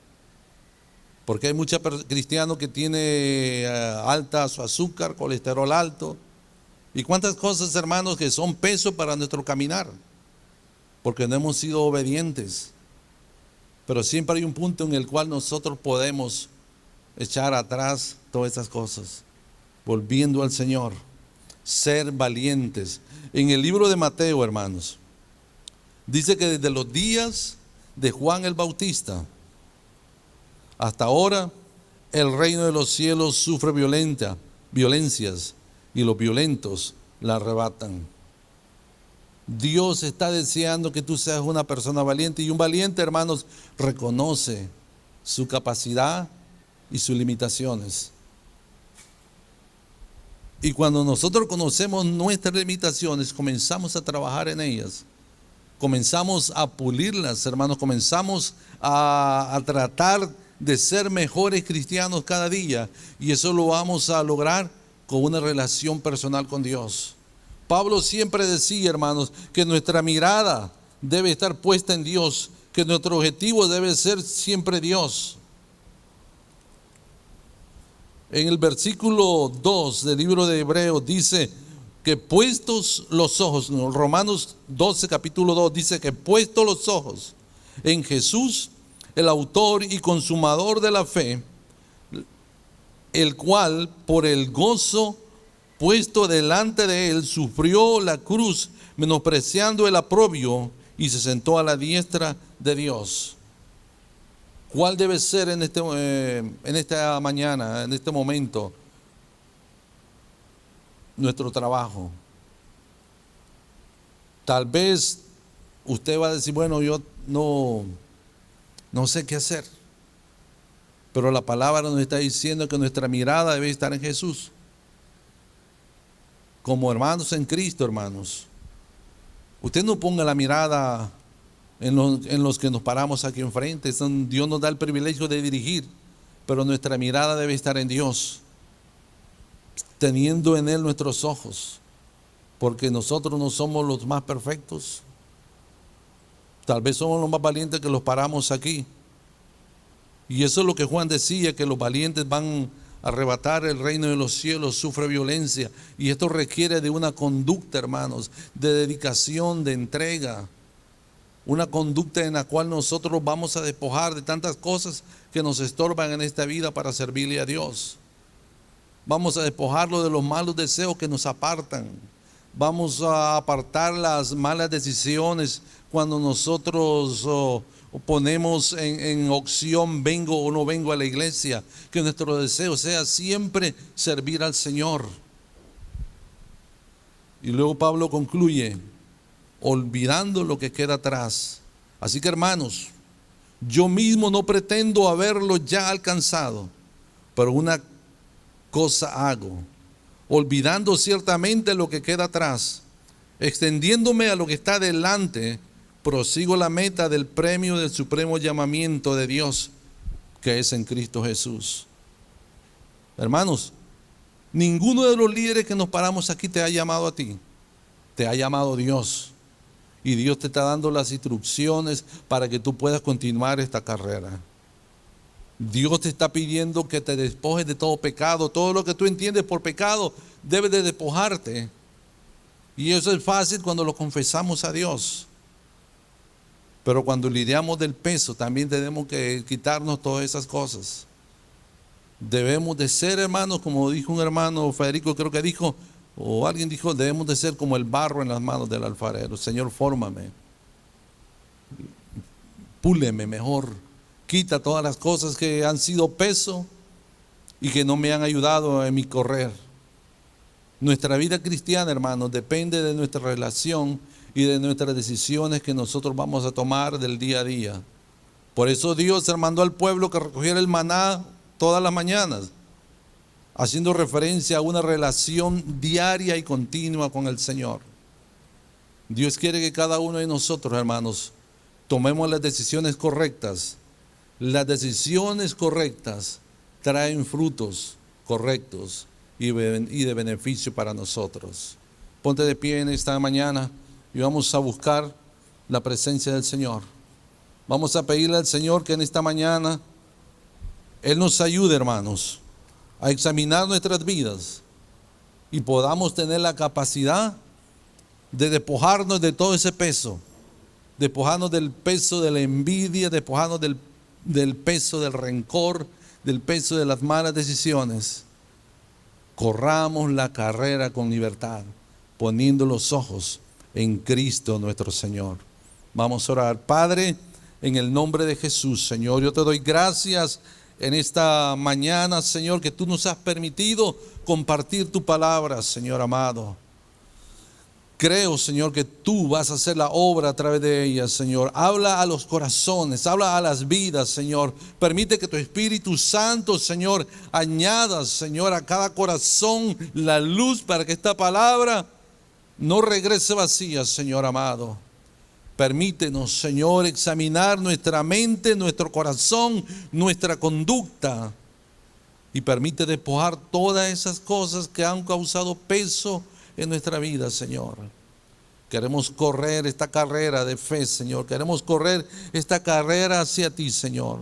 Porque hay muchos cristianos que tienen alta su azúcar, colesterol alto, y cuántas cosas, hermanos, que son peso para nuestro caminar, porque no hemos sido obedientes. Pero siempre hay un punto en el cual nosotros podemos echar atrás todas esas cosas, volviendo al Señor, ser valientes. En el libro de Mateo, hermanos, dice que desde los días de Juan el Bautista hasta ahora, el reino de los cielos sufre violencias, y los violentos la arrebatan. Dios está deseando que tú seas una persona valiente, y un valiente, hermanos, reconoce su capacidad y sus limitaciones. Y cuando nosotros conocemos nuestras limitaciones, comenzamos a trabajar en ellas, comenzamos a pulirlas, hermanos, comenzamos a tratar de ser mejores cristianos cada día, y eso lo vamos a lograr con una relación personal con Dios. Pablo siempre decía, hermanos, que nuestra mirada debe estar puesta en Dios, que nuestro objetivo debe ser siempre Dios. En el versículo 2 del libro de Hebreos dice que puestos los ojos, en Romanos 12 capítulo 2 dice que puestos los ojos en Jesús, el autor y consumador de la fe, el cual por el gozo puesto delante de él, sufrió la cruz, menospreciando el oprobio, y se sentó a la diestra de Dios. ¿Cuál debe ser en esta mañana, en este momento, nuestro trabajo? Tal vez usted va a decir, bueno, yo no sé qué hacer. Pero la palabra nos está diciendo que nuestra mirada debe estar en Jesús. Como hermanos en Cristo, hermanos. Usted no ponga la mirada en los que nos paramos aquí enfrente. Dios nos da el privilegio de dirigir, pero nuestra mirada debe estar en Dios, teniendo en Él nuestros ojos, porque nosotros no somos los más perfectos. Tal vez somos los más valientes que los paramos aquí. Y eso es lo que Juan decía, que los valientes van a arrebatar el reino de los cielos, sufre violencia. Y esto requiere de una conducta, hermanos, de dedicación, de entrega. Una conducta en la cual nosotros vamos a despojar de tantas cosas que nos estorban en esta vida para servirle a Dios. Vamos a despojarlo de los malos deseos que nos apartan. Vamos a apartar las malas decisiones cuando nosotros ponemos en opción vengo o no vengo a la iglesia. Que nuestro deseo sea siempre servir al Señor. Y luego Pablo concluye, olvidando lo que queda atrás. Así que, hermanos, yo mismo no pretendo haberlo ya alcanzado, pero una cosa hago, olvidando ciertamente lo que queda atrás, extendiéndome a lo que está delante, prosigo la meta del premio del supremo llamamiento de Dios, que es en Cristo Jesús. Hermanos, ninguno de los líderes que nos paramos aquí te ha llamado a ti, te ha llamado Dios. Y Dios te está dando las instrucciones para que tú puedas continuar esta carrera. Dios te está pidiendo que te despojes de todo pecado. Todo lo que tú entiendes por pecado debes de despojarte. Y eso es fácil cuando lo confesamos a Dios. Pero cuando lidiamos del peso, también tenemos que quitarnos todas esas cosas. Debemos de ser, hermanos, como dijo un hermano, Federico creo que dijo, o alguien dijo, debemos de ser como el barro en las manos del alfarero. Señor, fórmame, púleme mejor, quita todas las cosas que han sido peso y que no me han ayudado en mi correr. Nuestra vida cristiana, hermanos, depende de nuestra relación y de nuestras decisiones que nosotros vamos a tomar del día a día. Por eso Dios mandó al pueblo que recogiera el maná todas las mañanas, haciendo referencia a una relación diaria y continua con el Señor. Dios quiere que cada uno de nosotros, hermanos, tomemos las decisiones correctas. Las decisiones correctas traen frutos correctos y de beneficio para nosotros. Ponte de pie en esta mañana y vamos a buscar la presencia del Señor. Vamos a pedirle al Señor que en esta mañana Él nos ayude, hermanos, a examinar nuestras vidas y podamos tener la capacidad de despojarnos de todo ese peso, despojarnos del peso de la envidia, despojarnos del peso del rencor, del peso de las malas decisiones. Corramos la carrera con libertad, poniendo los ojos en Cristo nuestro Señor. Vamos a orar. Padre, en el nombre de Jesús, Señor, yo te doy gracias en esta mañana, Señor, que tú nos has permitido compartir tu palabra, Señor amado. Creo, Señor, que tú vas a hacer la obra a través de ella, Señor. Habla a los corazones, habla a las vidas, Señor. Permite que tu Espíritu Santo, Señor, añada, Señor, a cada corazón la luz para que esta palabra no regrese vacía, Señor amado. Permítenos, Señor, examinar nuestra mente, nuestro corazón, nuestra conducta. Y permite despojar todas esas cosas que han causado peso en nuestra vida, Señor. Queremos correr esta carrera de fe, Señor. Queremos correr esta carrera hacia ti, Señor.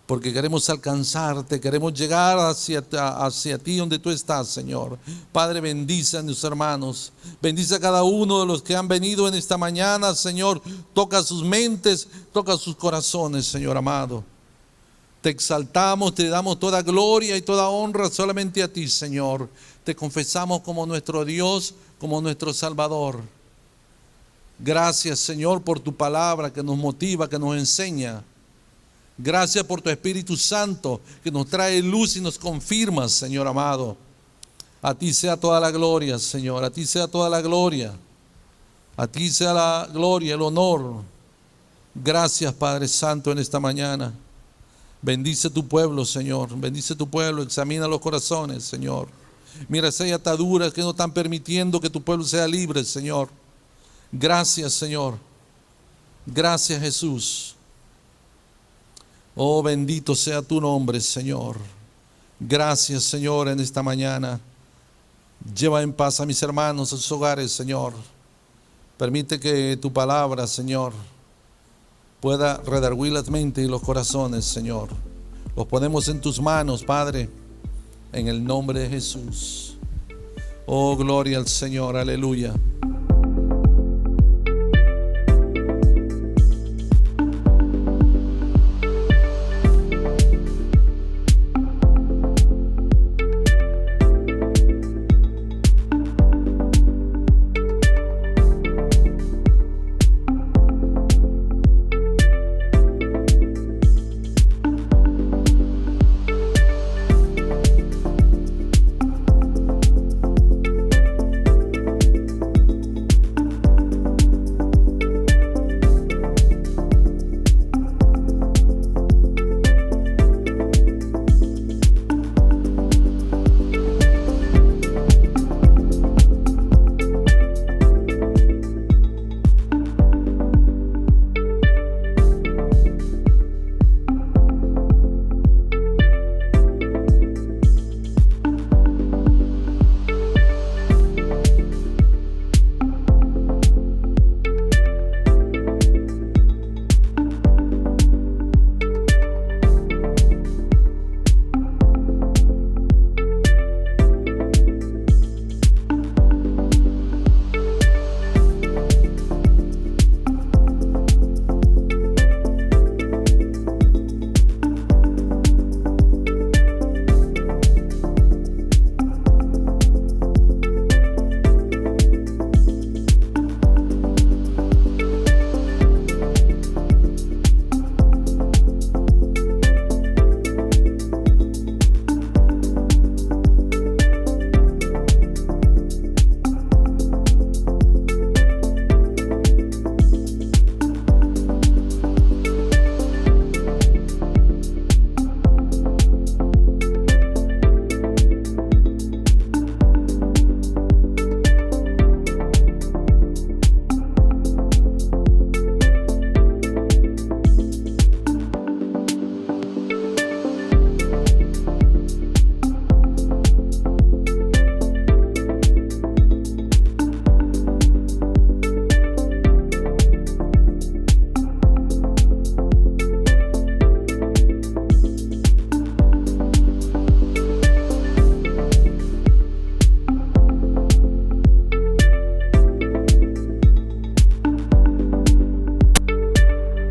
Porque queremos alcanzarte, queremos llegar hacia ti donde tú estás, Señor. Padre, bendice a mis hermanos. Bendice a cada uno de los que han venido en esta mañana, Señor. Toca sus mentes, toca sus corazones, Señor amado. Te exaltamos, te damos toda gloria y toda honra solamente a ti, Señor. Te confesamos como nuestro Dios, como nuestro Salvador. Gracias, Señor, por tu palabra que nos motiva, que nos enseña. Gracias por tu Espíritu Santo que nos trae luz y nos confirma, Señor amado. A ti sea toda la gloria, Señor. A ti sea toda la gloria. A ti sea la gloria, el honor. Gracias, Padre Santo, en esta mañana. Bendice tu pueblo, Señor. Bendice tu pueblo. Examina los corazones, Señor. Mira, si hay ataduras que no están permitiendo que tu pueblo sea libre, Señor. Gracias, Señor. Gracias, Jesús. Oh, bendito sea tu nombre, Señor. Gracias, Señor, en esta mañana. Lleva en paz a mis hermanos a sus hogares, Señor. Permite que tu palabra, Señor, pueda redarguir las mentes y los corazones, Señor. Los ponemos en tus manos, Padre, en el nombre de Jesús. Oh, gloria al Señor, aleluya.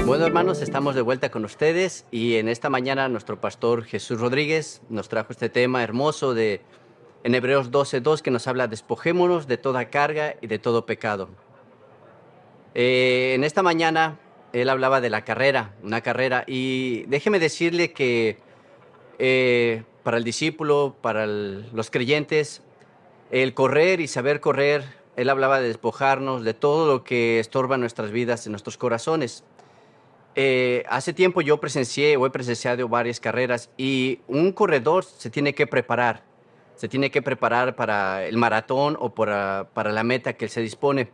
Bueno, hermanos, estamos de vuelta con ustedes y en esta mañana nuestro pastor Jesús Rodríguez nos trajo este tema hermoso en Hebreos 12:2 que nos habla: despojémonos de toda carga y de todo pecado. En esta mañana él hablaba de la carrera, una carrera, y déjeme decirle que para el discípulo, para los creyentes, el correr y saber correr, él hablaba de despojarnos de todo lo que estorba nuestras vidas, en nuestros corazones. Hace tiempo yo he presenciado varias carreras y un corredor se tiene que preparar para el maratón o para la meta que él se dispone.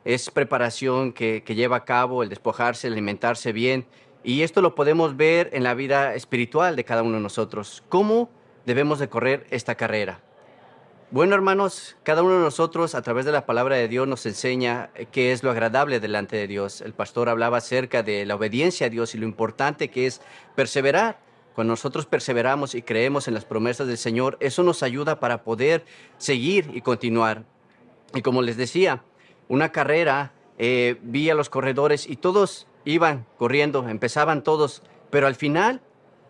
Es preparación que lleva a cabo el despojarse, el alimentarse bien, y esto lo podemos ver en la vida espiritual de cada uno de nosotros. ¿Cómo debemos de correr esta carrera? Bueno, hermanos, cada uno de nosotros a través de la palabra de Dios nos enseña qué es lo agradable delante de Dios. El pastor hablaba acerca de la obediencia a Dios y lo importante que es perseverar. Cuando nosotros perseveramos y creemos en las promesas del Señor, eso nos ayuda para poder seguir y continuar. Y como les decía, una carrera, vi a los corredores y todos iban corriendo, empezaban todos, pero al final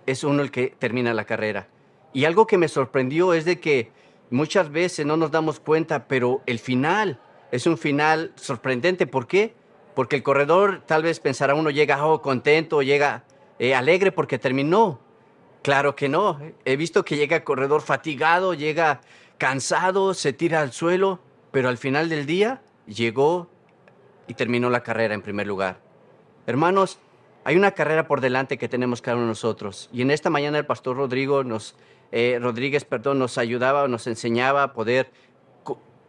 es uno el que termina la carrera. Y algo que me sorprendió es de que muchas veces no nos damos cuenta, pero el final es un final sorprendente. ¿Por qué? Porque el corredor, tal vez pensará uno, llega contento, llega alegre porque terminó. Claro que no. He visto que llega el corredor fatigado, llega cansado, se tira al suelo, pero al final del día llegó y terminó la carrera en primer lugar. Hermanos, hay una carrera por delante que tenemos cada uno de nosotros. Y en esta mañana el pastor Rodríguez nos ayudaba, nos enseñaba a poder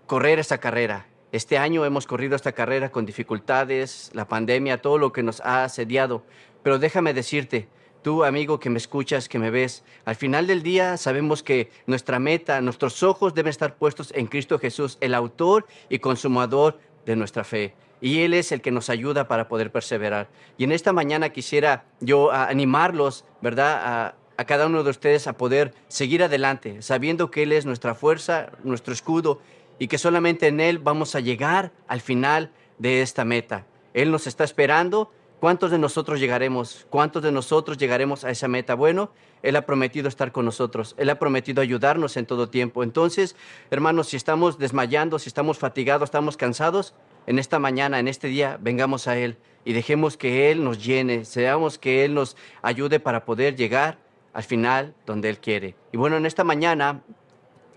correr esa carrera. Este año hemos corrido esta carrera con dificultades, la pandemia, todo lo que nos ha asediado. Pero déjame decirte, tú, amigo que me escuchas, que me ves, al final del día sabemos que nuestra meta, nuestros ojos deben estar puestos en Cristo Jesús, el autor y consumador de nuestra fe. Y Él es el que nos ayuda para poder perseverar. Y en esta mañana quisiera yo animarlos, ¿verdad?, a cada uno de ustedes a poder seguir adelante, sabiendo que Él es nuestra fuerza, nuestro escudo, y que solamente en Él vamos a llegar al final de esta meta. Él nos está esperando. ¿Cuántos de nosotros llegaremos? ¿Cuántos de nosotros llegaremos a esa meta? Bueno, Él ha prometido estar con nosotros. Él ha prometido ayudarnos en todo tiempo. Entonces, hermanos, si estamos desmayando, si estamos fatigados, estamos cansados, en esta mañana, en este día, vengamos a Él y dejemos que Él nos llene, seamos que Él nos ayude para poder llegar al final donde Él quiere. Y bueno, en esta mañana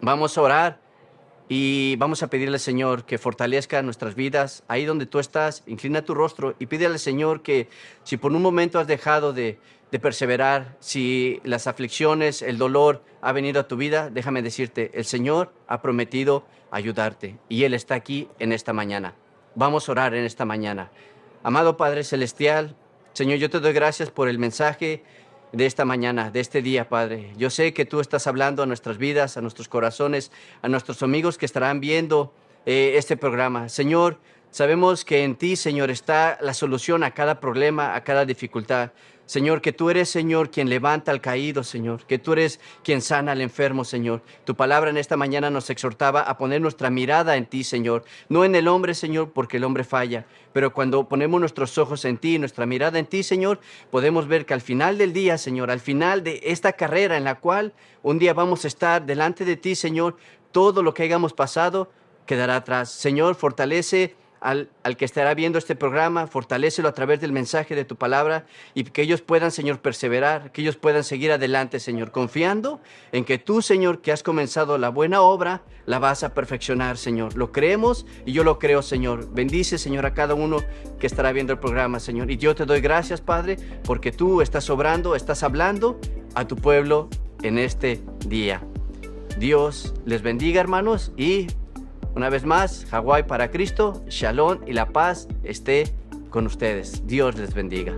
vamos a orar y vamos a pedirle al Señor que fortalezca nuestras vidas. Ahí donde tú estás, inclina tu rostro y pídele al Señor que si por un momento has dejado de perseverar, si las aflicciones, el dolor ha venido a tu vida, déjame decirte, el Señor ha prometido ayudarte y Él está aquí en esta mañana. Vamos a orar en esta mañana. Amado Padre Celestial, Señor, yo te doy gracias por el mensaje de esta mañana, de este día, Padre. Yo sé que tú estás hablando a nuestras vidas, a nuestros corazones, a nuestros amigos que estarán viendo este programa. Señor, sabemos que en ti, Señor, está la solución a cada problema, a cada dificultad. Señor, que tú eres, Señor, quien levanta al caído, Señor, que tú eres quien sana al enfermo, Señor. Tu palabra en esta mañana nos exhortaba a poner nuestra mirada en ti, Señor, no en el hombre, Señor, porque el hombre falla, pero cuando ponemos nuestros ojos en ti, nuestra mirada en ti, Señor, podemos ver que al final del día, Señor, al final de esta carrera en la cual un día vamos a estar delante de ti, Señor, todo lo que hayamos pasado quedará atrás. Señor, fortalece al que estará viendo este programa, fortalécelo a través del mensaje de tu palabra y que ellos puedan, Señor, perseverar, que ellos puedan seguir adelante, Señor, confiando en que tú, Señor, que has comenzado la buena obra, la vas a perfeccionar, Señor. Lo creemos y yo lo creo, Señor. Bendice, Señor, a cada uno que estará viendo el programa, Señor. Y yo te doy gracias, Padre, porque tú estás obrando, estás hablando a tu pueblo en este día. Dios les bendiga, hermanos, y una vez más, Hawái para Cristo, Shalom y la paz esté con ustedes. Dios les bendiga.